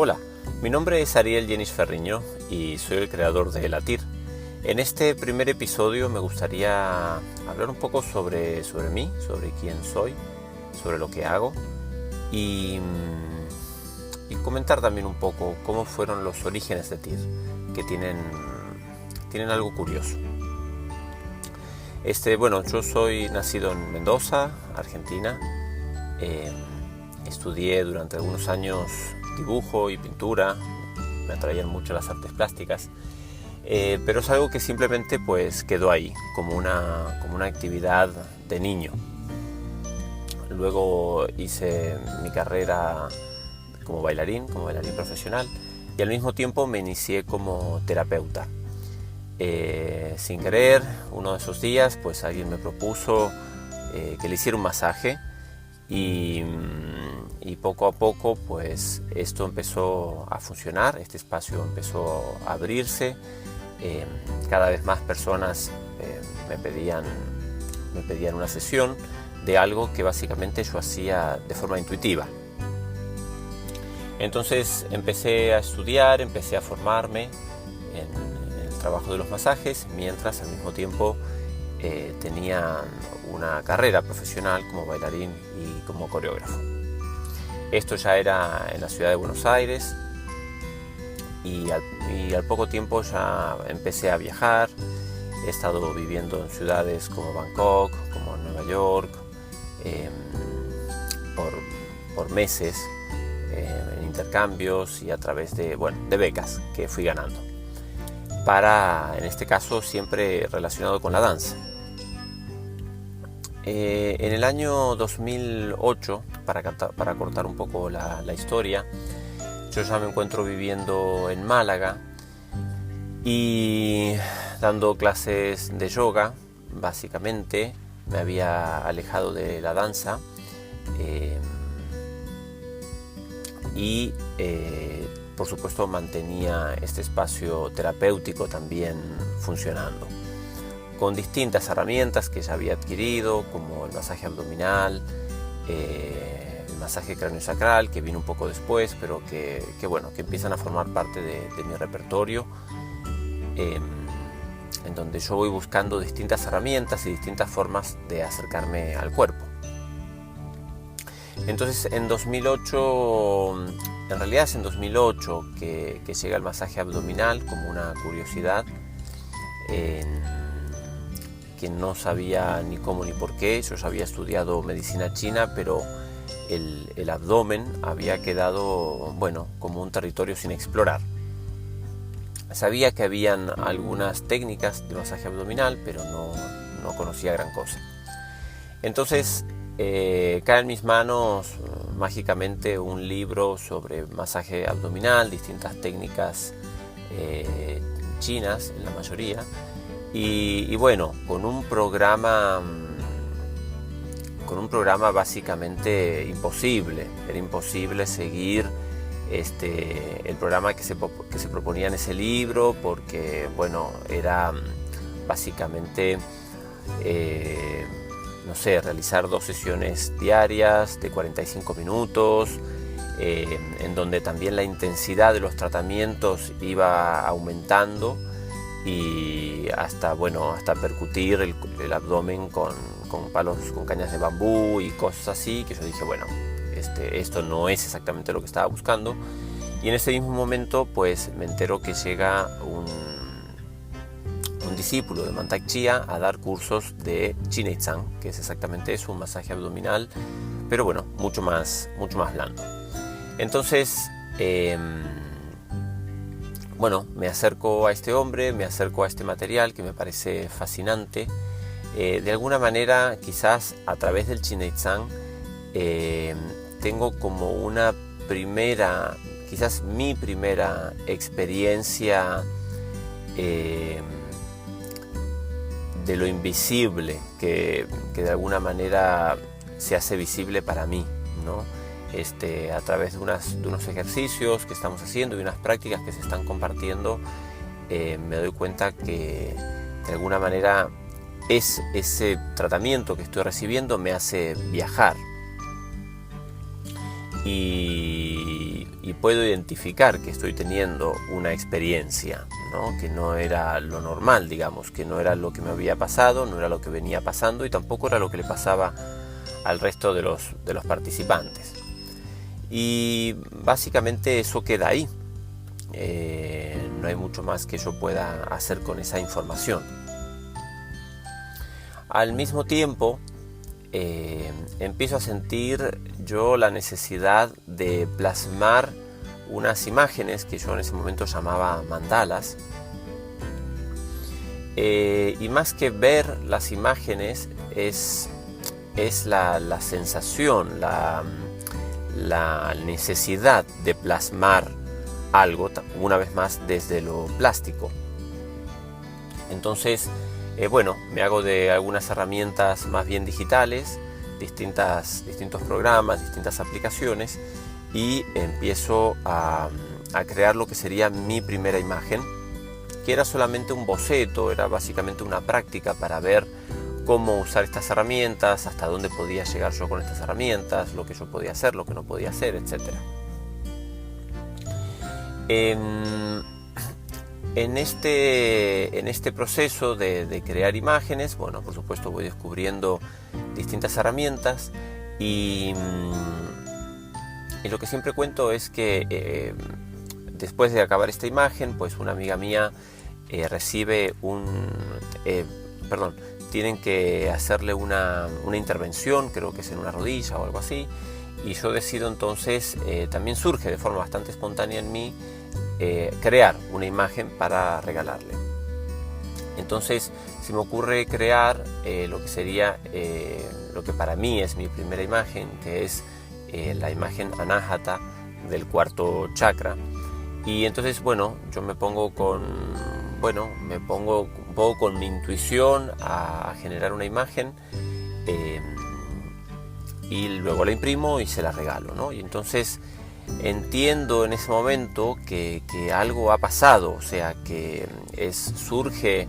Hola, mi nombre es Ariel Yenis Ferriño y soy el creador de Latir. En este primer episodio me gustaría hablar un poco sobre mí, sobre quién soy, sobre lo que hago y comentar también un poco cómo fueron los orígenes de TIR, que tienen algo curioso. Yo soy nacido en Mendoza, Argentina. Estudié durante algunos años dibujo y pintura, me atraían mucho las artes plásticas, pero es algo que simplemente pues quedó ahí, como una actividad de niño. Luego hice mi carrera como bailarín profesional, y al mismo tiempo me inicié como terapeuta. Sin querer, uno de esos días pues alguien me propuso que le hiciera un masaje y poco a poco pues esto empezó a funcionar, este espacio empezó a abrirse, cada vez más personas me pedían una sesión de algo que básicamente yo hacía de forma intuitiva. Entonces empecé a estudiar, empecé a formarme en el trabajo de los masajes, mientras al mismo tiempo tenía una carrera profesional como bailarín y como coreógrafo. Esto ya era en la ciudad de Buenos Aires y al poco tiempo ya empecé a viajar. He estado viviendo en ciudades como Bangkok, como Nueva York, por meses, en intercambios y a través de becas que fui ganando. En este caso, siempre relacionado con la danza. En el año 2008, para cortar un poco la historia, yo ya me encuentro viviendo en Málaga y dando clases de yoga. Básicamente me había alejado de la danza y por supuesto mantenía este espacio terapéutico también funcionando, con distintas herramientas que ya había adquirido, como el masaje abdominal, el masaje craneosacral, que vino un poco después, pero que empiezan a formar parte de mi repertorio, en donde yo voy buscando distintas herramientas y distintas formas de acercarme al cuerpo. Entonces en 2008, en realidad es en 2008 que llega el masaje abdominal como una curiosidad, que no sabía ni cómo ni por qué. Yo ya había estudiado medicina china, pero el abdomen había quedado como un territorio sin explorar. Sabía que habían algunas técnicas de masaje abdominal, pero no conocía gran cosa. Entonces cae en mis manos mágicamente un libro sobre masaje abdominal, distintas técnicas chinas en la mayoría, y con un programa básicamente imposible. Era imposible seguir el programa que se proponía en ese libro, porque era básicamente realizar 2 sesiones diarias de 45 minutos, en donde también la intensidad de los tratamientos iba aumentando y hasta percutir el abdomen con palos, con cañas de bambú y cosas así, que yo dije, esto no es exactamente lo que estaba buscando. Y en ese mismo momento pues me entero que llega un discípulo de Mantak Chia a dar cursos de Chinezang, que es exactamente eso, un masaje abdominal, pero mucho más blando. Entonces me acerco a este hombre, me acerco a este material que me parece fascinante. De alguna manera, quizás a través del Chinezang tengo como mi primera experiencia de lo invisible que de alguna manera se hace visible para mí, ¿no? A través de unos ejercicios que estamos haciendo y unas prácticas que se están compartiendo, me doy cuenta que de alguna manera ese tratamiento que estoy recibiendo me hace viajar. Y y puedo identificar que estoy teniendo una experiencia, ¿no? Que no era lo normal, digamos, que no era lo que me había pasado, no era lo que venía pasando y tampoco era lo que le pasaba al resto de los participantes. Y básicamente eso queda ahí. No hay mucho más que yo pueda hacer con esa información. Al mismo tiempo, empiezo a sentir yo la necesidad de plasmar unas imágenes que yo en ese momento llamaba mandalas. Y más que ver las imágenes es la sensación, la necesidad de plasmar algo, una vez más desde lo plástico. Entonces, me hago de algunas herramientas más bien digitales, distintos programas, distintas aplicaciones, y empiezo a crear lo que sería mi primera imagen, que era solamente un boceto, era básicamente una práctica para ver cómo usar estas herramientas, hasta dónde podía llegar yo con estas herramientas, lo que yo podía hacer, lo que no podía hacer, etc. En este proceso de crear imágenes, por supuesto voy descubriendo distintas herramientas y lo que siempre cuento es que después de acabar esta imagen, pues una amiga mía recibe tienen que hacerle una intervención, creo que es en una rodilla o algo así, y yo decido entonces, también surge de forma bastante espontánea en mí, crear una imagen para regalarle. Entonces se me ocurre crear lo que sería, lo que para mí es mi primera imagen, que es la imagen Anahata del cuarto chakra. Y entonces, yo me pongo un poco con mi intuición a generar una imagen, y luego la imprimo y se la regalo, ¿no? Y entonces entiendo en ese momento que algo ha pasado, o sea, que surge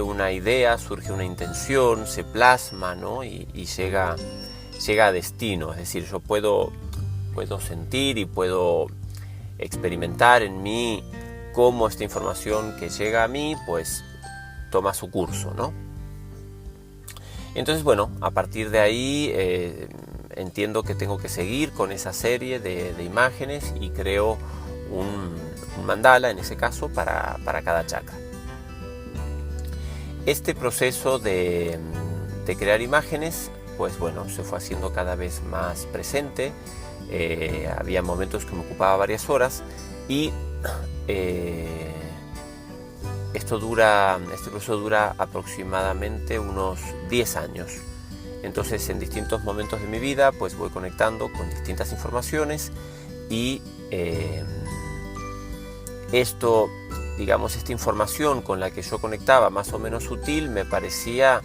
una idea, surge una intención, se plasma, ¿no? y llega a destino. Es decir, yo puedo sentir y puedo experimentar en mí cómo esta información que llega a mí pues toma su curso, ¿no? Entonces, a partir de ahí entiendo que tengo que seguir con esa serie de imágenes y creo un mandala, en ese caso, para cada chakra. Este proceso de crear imágenes, pues se fue haciendo cada vez más presente. Había momentos que me ocupaba varias horas y este proceso dura aproximadamente unos 10 años. Entonces, en distintos momentos de mi vida, pues voy conectando con distintas informaciones y esta información con la que yo conectaba, más o menos sutil, me parecía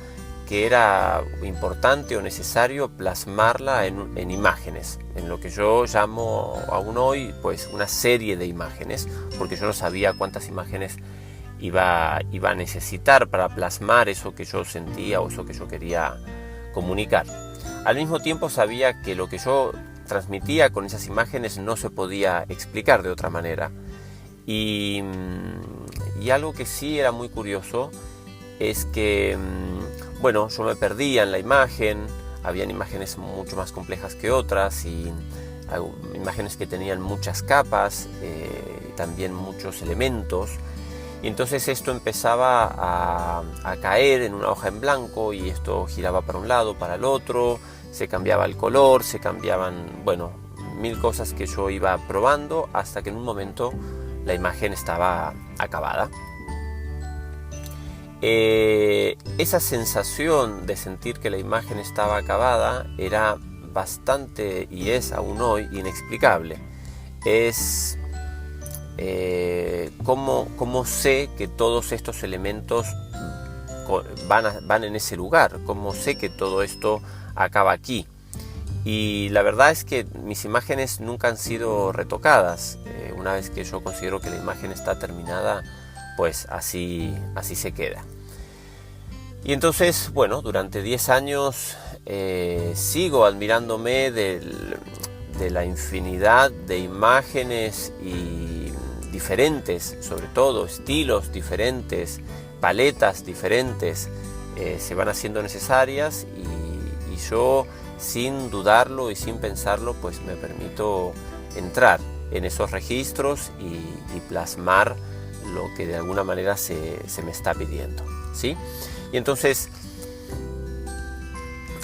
que era importante o necesario plasmarla en imágenes, en lo que yo llamo aún hoy pues una serie de imágenes, porque yo no sabía cuántas imágenes iba a necesitar para plasmar eso que yo sentía o eso que yo quería comunicar. Al mismo tiempo sabía que lo que yo transmitía con esas imágenes no se podía explicar de otra manera. Y algo que sí era muy curioso es que yo me perdía en la imagen. Habían imágenes mucho más complejas que otras y imágenes que tenían muchas capas, también muchos elementos. Y entonces esto empezaba a caer en una hoja en blanco y esto giraba para un lado, para el otro, se cambiaba el color, se cambiaban, mil cosas que yo iba probando hasta que en un momento la imagen estaba acabada. Esa sensación de sentir que la imagen estaba acabada era bastante, y es aún hoy, inexplicable. Es cómo sé que todos estos elementos van en ese lugar, cómo sé que todo esto acaba aquí. Y la verdad es que mis imágenes nunca han sido retocadas. Una vez que yo considero que la imagen está terminada, pues así se queda. Y entonces, durante 10 años sigo admirándome de de la infinidad de imágenes y diferentes, sobre todo estilos diferentes, paletas diferentes, se van haciendo necesarias y yo, sin dudarlo y sin pensarlo, pues me permito entrar en esos registros y plasmar lo que de alguna manera se me está pidiendo, ¿sí? Y entonces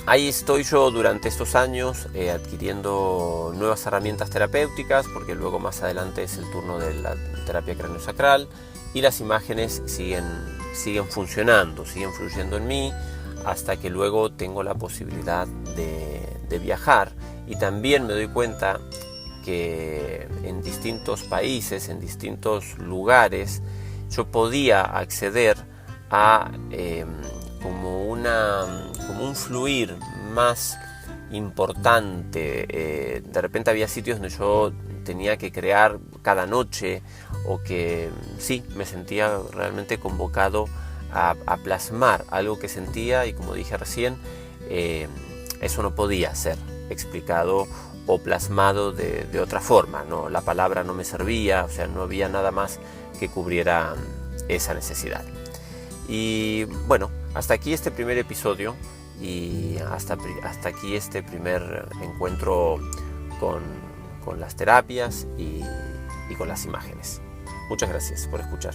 ahí estoy yo durante estos años adquiriendo nuevas herramientas terapéuticas, porque luego más adelante es el turno de la terapia craneosacral, y las imágenes siguen funcionando, siguen fluyendo en mí, hasta que luego tengo la posibilidad de viajar. Y también me doy cuenta que en distintos países, en distintos lugares, yo podía acceder a como un fluir más importante. De repente había sitios donde yo tenía que crear cada noche, o que sí, me sentía realmente convocado a plasmar algo que sentía, y como dije recién, eso no podía ser explicado o plasmado de otra forma, ¿no? La palabra no me servía, o sea, no había nada más que cubriera esa necesidad. Y bueno, hasta aquí este primer episodio, y hasta aquí este primer encuentro con las terapias y con las imágenes. Muchas gracias por escuchar.